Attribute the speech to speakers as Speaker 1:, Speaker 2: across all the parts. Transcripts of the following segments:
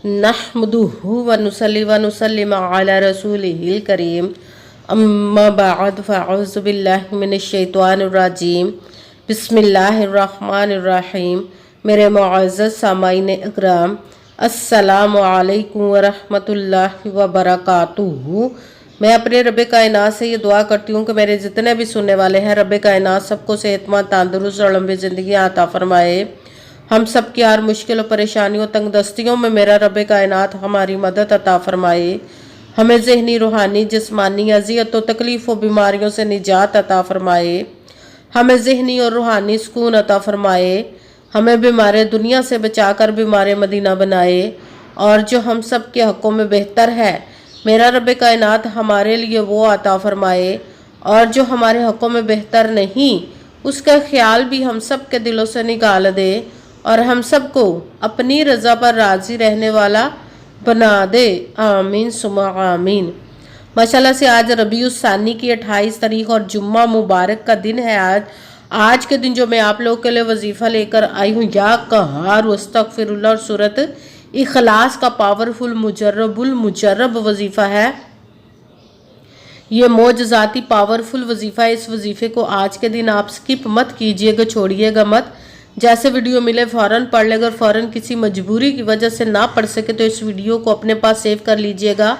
Speaker 1: नहमदुहु व नुसल्ली व नुसल्लिम अला रसूलिहिल करीम अम्मा बाद फ़अऊज़ु बिल्लाहि मिनश शैतानिर रजीम बिस्मिल्लाहिर रहमानिर रहीम। मेरे मुअज़्ज़ज़ सामाईन इकराम, अस्सलामु अलैकुम व रहमतुल्लाहि व बरकातुहू। मैं अपने रब कायनात से ये दुआ करती हूँ कि मेरे जितने भी सुनने वाले हैं, रब कायनात सबको सेहतमंद, तंदुरुस्त और लंबी ज़िंदगी अता फरमाए। हम सब की हर मुश्किल और परेशानियों, तंगदस्तियों में मेरा रब कायनात हमारी मदद अता फरमाए। हमें ज़हनी, रूहानी, जिस्मानी अज़ियत और तकलीफ़ और बीमारियों से निजात अता फरमाए। हमें ज़हनी और रूहानी सुकून अता फरमाए। हमें बीमार दुनिया से बचाकर बीमार मदीना बनाए। और जो हम सब के हक़ों में बेहतर है, मेरा रब कायनात हमारे लिए वो अता फरमाए। और जो हमारे हक़ों में बेहतर नहीं, उसका ख्याल भी हम सब के दिलों से निकाल दे और हम सबको अपनी रज़ा पर राज़ी रहने वाला बना दे। आमीन सुमा आमीन। माशाल्लाह से आज रबीउस सानी की 28 तारीख और जुम्मा मुबारक का दिन है। आज के दिन जो मैं आप लोगों के लिए वजीफ़ा लेकर आई हूँ, या कहार वस्तगफिरुल्लाह और सूरत इखलास का पावरफुल मुजर्रब वजीफ़ा है। ये मौजज़ाती पावरफुल वजीफ़ा है। इस वजीफ़े को आज के दिन आप स्किप मत कीजिएगा, छोड़िएगा मत। जैसे वीडियो मिले फ़ौरन पढ़ लेगा, और फ़ौरन किसी मजबूरी की वजह से ना पढ़ सके तो इस वीडियो को अपने पास सेव कर लीजिएगा।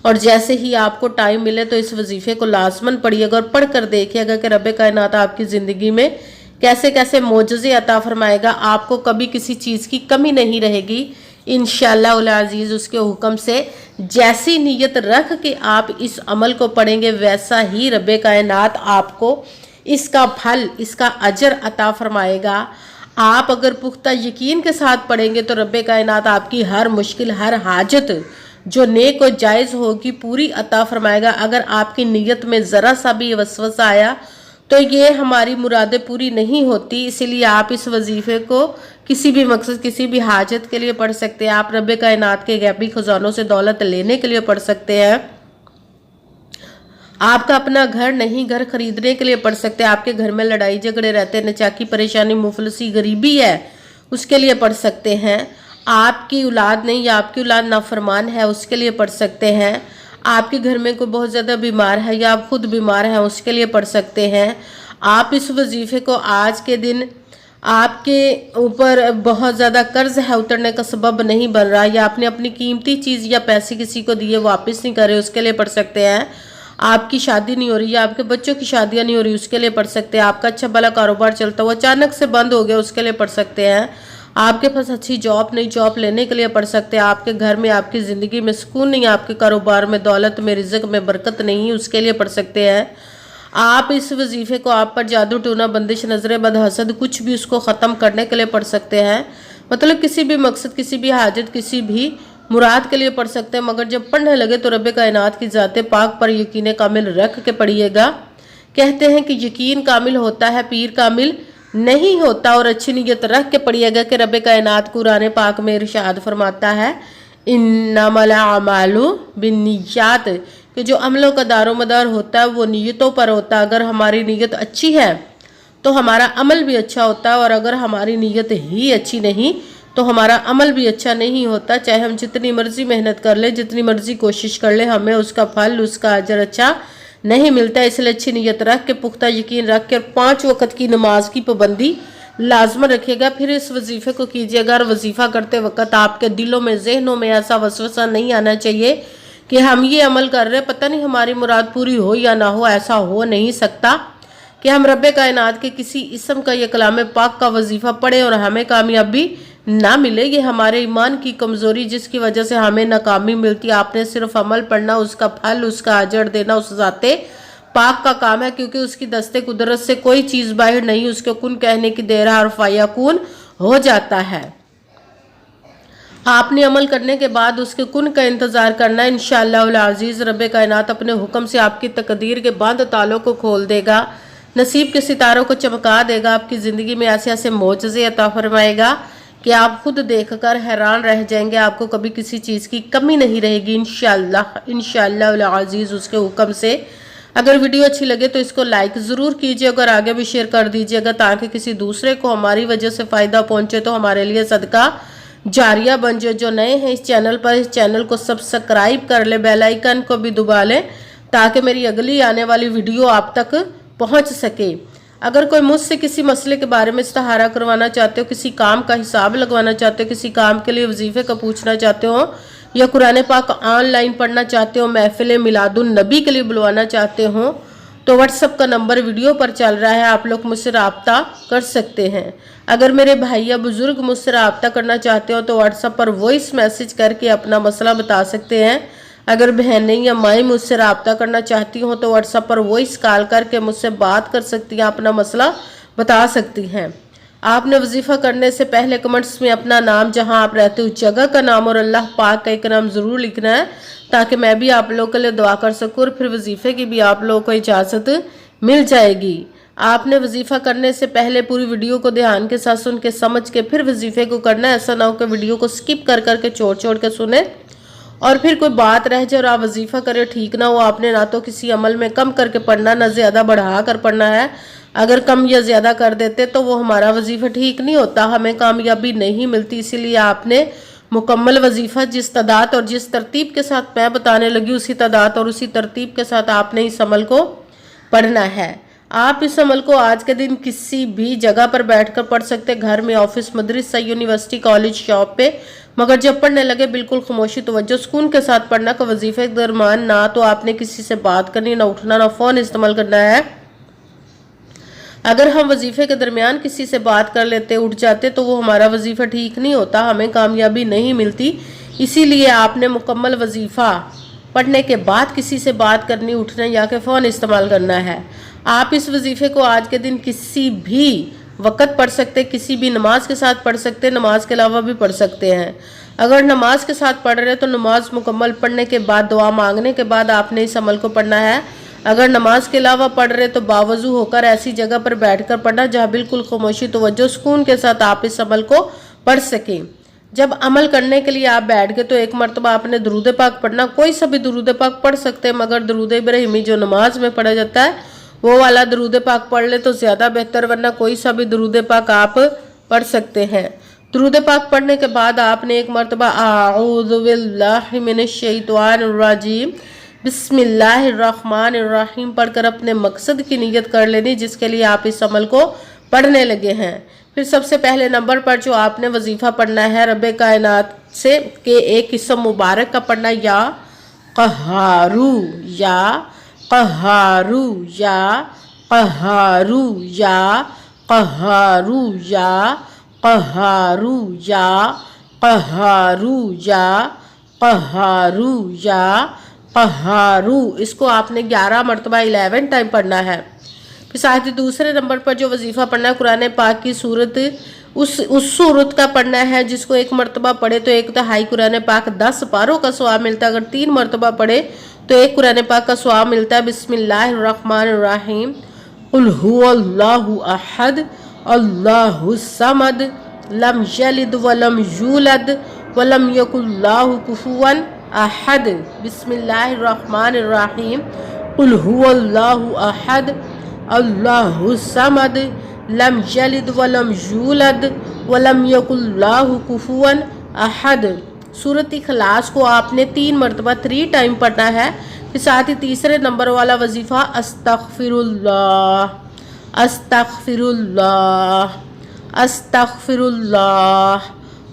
Speaker 1: और जैसे ही आपको टाइम मिले तो इस वजीफ़े को लाजमन पढ़िएगा और पढ़ कर देखिएगा कि रब कायनात आपकी ज़िंदगी में कैसे कैसे मोजज़े अता फरमाएगा। आपको कभी किसी चीज़ की कमी नहीं रहेगी इंशाअल्लाह उल अज़ीज़। उसके हुक्म से जैसी नीयत रख के आप इस अमल को पढ़ेंगे, वैसा ही रब कायनात आपको इसका फल, इसका अजर अता फरमाएगा। आप अगर पुख्ता यकीन के साथ पढ़ेंगे तो रब कायनात आपकी हर मुश्किल, हर हाजत जो नेक और जायज़ होगी पूरी अता फरमाएगा। अगर आपकी नीयत में ज़रा सा भी वसवसा आया तो ये हमारी मुरादें पूरी नहीं होती। इसीलिए आप इस वजीफ़े को किसी भी मकसद, किसी भी हाजत के लिए पढ़ सकते हैं। आप रब कायनात के गैबी खजानों से दौलत लेने के लिए पढ़ सकते हैं। आपका अपना घर नहीं, घर खरीदने के लिए पढ़ सकते हैं। आपके घर में लड़ाई झगड़े रहते हैं, नचाकी, परेशानी, मुफलसी, गरीबी है, उसके लिए पढ़ सकते हैं। आपकी औलाद नहीं या आपकी औलाद नाफरमान है, उसके लिए पढ़ सकते हैं। आपके घर में कोई बहुत ज़्यादा बीमार है या आप खुद बीमार हैं, उसके लिए पढ़ सकते हैं। आप इस वजीफ़े को आज के दिन आपके ऊपर बहुत ज़्यादा कर्ज है, उतरने का सबब नहीं बन रहा, या आपने अपनी कीमती चीज़ या पैसे किसी को दिए वापस नहीं करे, उसके लिए पढ़ सकते हैं। आपकी शादी नहीं हो रही या आपके बच्चों की शादियां नहीं हो रही, उसके लिए पढ़ सकते हैं। आपका अच्छा भला कारोबार चलता हुआ अचानक से बंद हो गया, उसके लिए पढ़ सकते हैं। आपके पास अच्छी जॉब नहीं, जॉब लेने के लिए पढ़ सकते हैं। आपके घर में, आपकी ज़िंदगी में सुकून नहीं, आपके कारोबार में, दौलत में, रिज़्क़ में बरकत नहीं, उसके लिए पढ़ सकते हैं। आप इस वजीफ़े को आप पर जादू, टूना, बंदिश, नजर बद, हसद, कुछ भी उसको ख़त्म करने के लिए पढ़ सकते हैं। मतलब किसी भी मकसद, किसी भी हाजत, किसी भी मुराद के लिए पढ़ सकते हैं। मगर जब पढ़ने लगे तो रब कायनात की ज़ाते पाक पर यकीन कामिल रख के पढ़िएगा। कहते हैं कि यकीन कामिल होता है, पीर कामिल नहीं होता। और अच्छी नीयत रख के पढ़िएगा कि रब कायनात कुरान पाक में इरशाद फरमाता है, इन्नमल अमालु बिन्नियात, कि जो अमलों का दारोमदार होता है वो नीयतों पर होता है। अगर हमारी नीयत अच्छी है तो हमारा अमल भी अच्छा होता है, और अगर हमारी नीयत ही अच्छी नहीं तो हमारा अमल भी अच्छा नहीं होता। चाहे हम जितनी मर्जी मेहनत कर ले, जितनी मर्जी कोशिश कर ले, हमें उसका फल, उसका अजर अच्छा नहीं मिलता। इसलिए अच्छी नीयत रख के, पुख्ता यकीन रख के 5 वक्त की नमाज की पाबंदी लाजमन रखिएगा। फिर इस वजीफ़े को कीजिएगा। और वजीफ़ा करते वक्त आपके दिलों में, जहनों में ऐसा वसवसा नहीं आना चाहिए कि हम ये अमल कर रहे हैं, पता नहीं हमारी मुराद पूरी हो या ना हो। ऐसा हो नहीं सकता कि हम रब कायनात के किसी इसम का, ये कलाम पाक का वजीफ़ा पढ़े और हमें कामयाबी ना मिले। ये हमारे ईमान की कमज़ोरी, जिसकी वजह से हमें नाकामी मिलती है। आपने सिर्फ अमल पढ़ना, उसका फल, उसका अजर देना उस ज़ाते पाक का काम है, क्योंकि उसकी दस्ते कुदरत से कोई चीज़ बाहर नहीं। उसके कुन कहने की देर और फ़याकुन हो जाता है। आपने अमल करने के बाद उसके कुन का इंतज़ार करना। इंशाअल्लाह उल अज़ीज़ रब कायनात अपने हुक्म से आपकी तकदीर के बंद तालों को खोल देगा, नसीब के सितारों को चमका देगा। आपकी ज़िंदगी में ऐसे ऐसे मोजज़े अता फरमाएगा कि आप खुद देखकर हैरान रह जाएंगे। आपको कभी किसी चीज़ की कमी नहीं रहेगी इंशाअल्लाह उल अज़ीज़ उसके हुक्म से। अगर वीडियो अच्छी लगे तो इसको लाइक ज़रूर कीजिएगा और आगे भी शेयर कर दीजिएगा, ताकि किसी दूसरे को हमारी वजह से फ़ायदा पहुंचे तो हमारे लिए सदका जारिया बन जाए। जो नए हैं इस चैनल पर, इस चैनल को सब्सक्राइब कर ले, बेल आइकन को भी दबा लें ताकि मेरी अगली आने वाली वीडियो आप तक पहुंच सके। अगर कोई मुझसे किसी मसले के बारे में इस्तिखारा करवाना चाहते हो, किसी काम का हिसाब लगवाना चाहते हो, किसी काम के लिए वजीफे का पूछना चाहते हो, या कुरान पाक ऑनलाइन पढ़ना चाहते हो, महफिल मिलादुन नबी के लिए बुलवाना चाहते हो, तो व्हाट्सएप का नंबर वीडियो पर चल रहा है, आप लोग मुझसे रब्ता कर सकते हैं। अगर मेरे भाई या बुजुर्ग मुझसे रब्ता करना चाहते हो तो व्हाट्सएप पर वॉइस मैसेज करके अपना मसला बता सकते हैं। अगर बहनें या माएँ मुझसे रब्ता करना चाहती हो तो व्हाट्सएप पर वॉइस कॉल करके मुझसे बात कर सकती हैं, अपना मसला बता सकती हैं। आपने वजीफ़ा करने से पहले कमेंट्स में अपना नाम, जहां आप रहते हो जगह का नाम और अल्लाह पाक का एक नाम ज़रूर लिखना है ताकि मैं भी आप लोगों के लिए दुआ कर सकूँ और फिर वजीफ़े की भी आप लोगों को इजाज़त मिल जाएगी। आपने वजीफ़ा करने से पहले पूरी वीडियो को ध्यान के साथ सुन के समझ के फिर वजीफ़े को करना है। ऐसा ना हो कि वीडियो को स्किप कर करके छोड़ के सुने और फिर कोई बात रह जाए और आप वजीफ़ा करें ठीक ना हो। आपने ना तो किसी अमल में कम करके पढ़ना, ना ज़्यादा बढ़ा कर पढ़ना है। अगर कम या ज़्यादा कर देते तो वो हमारा वजीफ़ा ठीक नहीं होता, हमें कामयाबी नहीं मिलती। इसीलिए आपने मुकम्मल वजीफ़ा जिस तादाद और जिस तरतीब के साथ मैं बताने लगी उसी तादाद और उसी तरतीब के साथ आपने इस अमल को पढ़ना है। आप इस अमल को आज के दिन किसी भी जगह पर बैठकर पढ़ सकते, घर में, ऑफिस, मदरसा, यूनिवर्सिटी, कॉलेज, शॉप पे, मगर जब पढ़ने लगे बिल्कुल खामोशी तवज्जो सुकून के साथ पढ़ना। का वजीफे के दरमियान ना तो आपने किसी से बात करनी, ना उठना, ना फ़ोन इस्तेमाल करना है। अगर हम वजीफे के दरमियान किसी से बात कर लेते, उठ जाते, तो वो हमारा वजीफा ठीक नहीं होता, हमें कामयाबी नहीं मिलती। इसीलिए आपने मुकम्मल वजीफा पढ़ने के बाद किसी से बात करनी, उठना या कि फ़ोन इस्तेमाल करना है। आप इस वजीफे को आज के दिन किसी भी वक़्त पढ़ सकते, किसी भी नमाज के साथ पढ़ सकते, नमाज के अलावा भी पढ़ सकते हैं। अगर नमाज के साथ पढ़ रहे तो नमाज मुकम्मल पढ़ने के बाद, दुआ मांगने के बाद आपने इस अमल को पढ़ना है। अगर नमाज के अलावा पढ़ रहे तो बावजू होकर ऐसी जगह पर बैठकर पढ़ना जहाँ बिल्कुल खामोशी तवज्जो सुकून के साथ आप इस अमल को पढ़ सकें। जब अमल करने के लिए आप बैठ गए तो एक मरतबा आपने दरूद पाक पढ़ना। कोई सा भी दरूद पाक पढ़ सकते हैं, मगर दरूद इब्राहिमी जो नमाज में पढ़ा जाता है वो वाला दरूद पाक पढ़ ले तो ज़्यादा बेहतर, वरना कोई सा भी दरूद पाक आप पढ़ सकते हैं। दरूद पाक पढ़ने के बाद आपने एक मरतबा आऊज़ु बिल्लाहि मिनश शैतानिर रजीम बिस्मिल्लाहिर्रहमानिर्रहीम पढ़कर अपने मकसद की नीयत कर लेनी जिसके लिए आप इस अमल को पढ़ने लगे हैं। फिर सबसे पहले नंबर पर जो आपने वजीफ़ा पढ़ना है रब्बे कायनात से के एक किस्म मुबारक का पढ़ना, या क़हारू, या क़हारू, या क़हारू, या क़हारू, या क़हारू, या क़हारू, या क़हारू, या क़हारू। इसको आपने 11 मरतबा 11 टाइम पढ़ना है। फिर साथ ही दूसरे नंबर पर जो वजीफ़ा पढ़ना है कुरान पाक की सूरत, उस सूरत का पढ़ना है जिसको एक मरतबा पढ़े तो एक तिहाई कुरान पाक 10 पारों का सवाब मिलता है। अगर 3 मरतबा पढ़े तो एक कुरान पाक का सवाब मिलता है। बिस्मिल्लाहिर्रहमानिर्रहीम कुल हुवल्लाहु अहद अल्लाहुस समद लम यलिद वलम यूलद वलम यकुल्लाहु कुफुवन अहद। बिस्मिल्लाहिर्रहमानिर्रहीम कुल हुवल्लाहु अहद अल्लाहुस समद लम यलिद वलम यूलद वलम यकुल्लाहु कुफुवन अहद। सूरत इखलास को आपने 3 मरतबा 3 टाइम पढ़ना है। फिर साथ ही तीसरे नंबर वाला वजीफ़ा अस्तगफिरुल्लाह, अस्तगफिरुल्लाह, अस्तगफिरुल्लाह,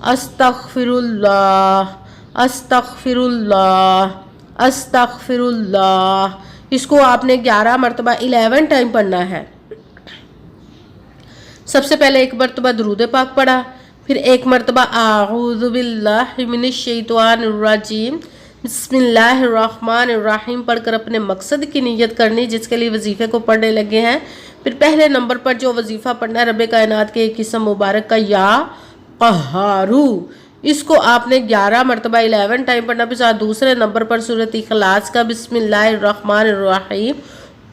Speaker 1: अस्तगफिरुल्लाह, अस्तगफिरुल्लाह, अस्तगफिरुल्लाह। इसको आपने 11 मरतबा 11 टाइम पढ़ना है। सबसे पहले एक मरतबा दरूद पाक पढ़ा, फिर एक मरतबा आऊज़ु बिल्लाहि मिनश शैतानिर रजीम बिस्मिल्लाहिर्रहमानिर्रहीम पढ़कर अपने मकसद की नीयत करनी जिसके लिए वजीफ़े को पढ़ने लगे हैं। फिर पहले नंबर पर जो वजीफ़ा पढ़ना है रब्बे कायनात के एक किस्म मुबारक का, या क़हारू, इसको आपने 11 मरतबा 11 टाइम पढ़ना। फिर साथ दूसरे नंबर पर सूरत इखलास का बिस्मिल्लाहिर्रहमानिर्रहीम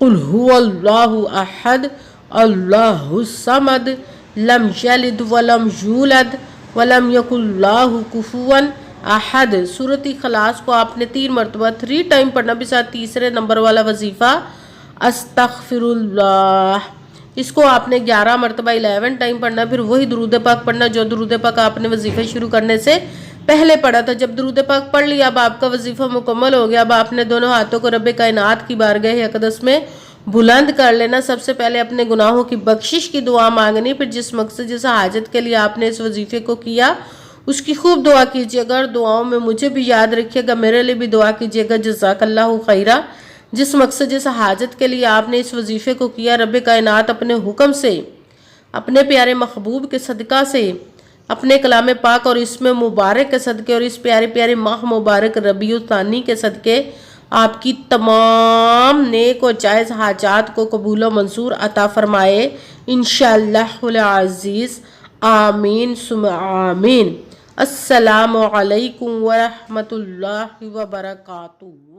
Speaker 1: कुल हुवल्लाहु अहद अल्लाहुस समद लम यलिद वलम यूलद वलम यकुल्लाहु कुफुवन अहद। सूरत इखलास को आपने 3 मरतबा 3 टाइम पढ़ना। भी साथ तीसरे नंबर वाला वजीफ़ा अस्तगफिरुल्लाह, اس کو آپ نے 11 مرتبہ 11 ٹائم پڑھنا، پھر وہی درود پاک پڑھنا جو درود پاک آپ نے وظیفے شروع کرنے سے پہلے پڑھا تھا۔ جب درود پاک پڑھ لیا، اب آپ کا وظیفہ مکمل ہو گیا، اب آپ نے دونوں ہاتھوں کو رب کائنات کی بارگاہ اقدس میں بلند کر لینا۔ سب سے پہلے اپنے گناہوں کی بخشش کی دعا مانگنی، پھر جس مقصد جس حاجت کے لیے آپ نے اس وظیفے کو کیا اس کی خوب دعا کیجیے گا، اور دعاؤں میں مجھے بھی یاد رکھیے گا، میرے لیے بھی دعا کیجیے گا۔ جزاک اللہ خیرہ۔ جس مقصد جس حاجت کے لیے آپ نے اس وظیفے کو کیا، رب کائنات اپنے حکم سے، اپنے پیارے محبوب کے صدقہ سے، اپنے کلام پاک اور اس میں مبارک کے صدقے اور اس پیارے پیارے ماہ مبارک ربیع الثانی کے صدقے آپ کی تمام نیک و جائز حاجات کو قبول و منظور عطا فرمائے انشاءاللہ العزیز، آمین ثم آمین۔ السلام علیکم ورحمۃ اللہ وبرکاتہ۔